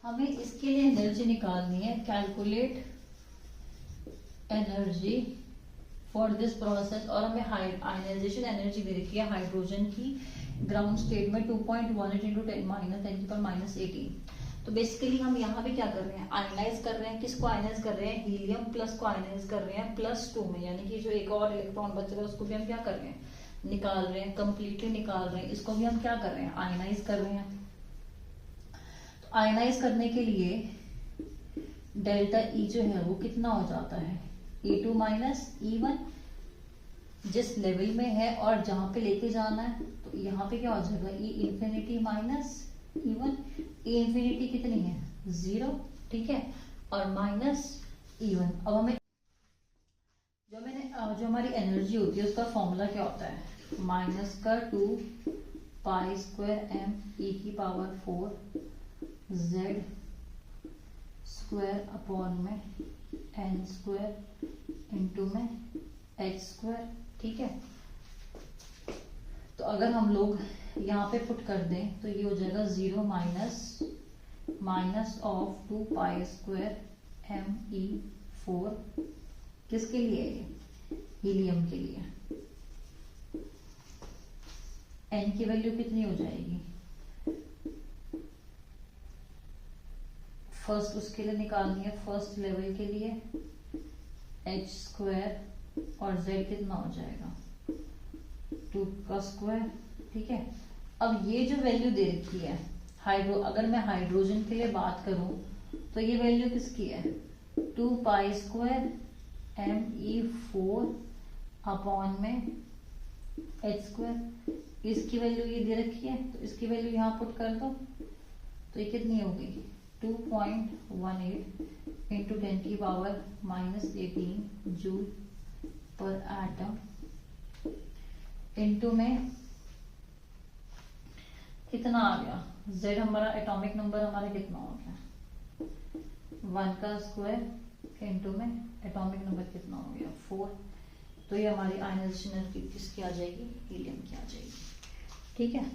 हमें इसके लिए एनर्जी निकालनी है। Calculate energy for this process. और हमें आयनाइजेशन एनर्जी दे रखी है हाइड्रोजन की ग्राउंड स्टेट में 2.18 इंटू 10⁻⁻18। तो बेसिकली हम यहाँ पे क्या कर रहे हैं, आयनाइज कर रहे हैं। किसको आयनाइज कर रहे हैं, हीलियम प्लस को आयनाइज कर रहे हैं +2 में, यानी कि जो एक और इलेक्ट्रॉन बच रहा है उसको भी हम क्या कर रहे हैं, निकाल रहे हैं, कंप्लीटली निकाल रहे हैं। इसको भी हम क्या कर रहे हैं, आयनाइज कर रहे हैं। तो आयनाइज करने के लिए डेल्टा ई जो है वो कितना हो जाता है, E2 माइनस E1 जिस लेवल में है और जहां पे लेके जाना है। तो यहाँ पे क्या हो जाएगा, E infinity minus E1। E infinity कितनी है, 0, ठीक है, और माइनस E1। अब हमें जो हमारी एनर्जी होती है उसका फॉर्मूला क्या होता है, -2π²m e⁻⁴z² इंटू में h², ठीक है। तो अगर हम लोग यहाँ पे पुट कर दें तो ये हो जाएगा 0 माइनस ऑफ 2π²me⁴। किसके लिए, ये हीलियम के लिए। n की वैल्यू कितनी हो जाएगी, फर्स्ट उसके लिए निकालनी है, फर्स्ट लेवल के लिए h² और z कितना हो जाएगा 2 ठीक है। अब ये जो वैल्यू दे रखी है अगर मैं हाइड्रोजन के लिए बात करूं तो ये वैल्यू किसकी है, 2π²me⁴ अपॉन में h²। इसकी वैल्यू ये दे रखी है तो इसकी वैल्यू यहाँ पुट कर दो तो ये कितनी होगी, 2.18 इंटू 10⁻⁻18 जूल पर एटम इंटू में कितना आ गया, z हमारा एटॉमिक नंबर हमारा कितना हो गया, 1² इंटू में एटॉमिक नंबर कितना हो गया, 4। तो ये हमारी आयनाइजेशन एनर्जी किसकी आ जाएगी, हीलियम की आ जाएगी, ठीक है।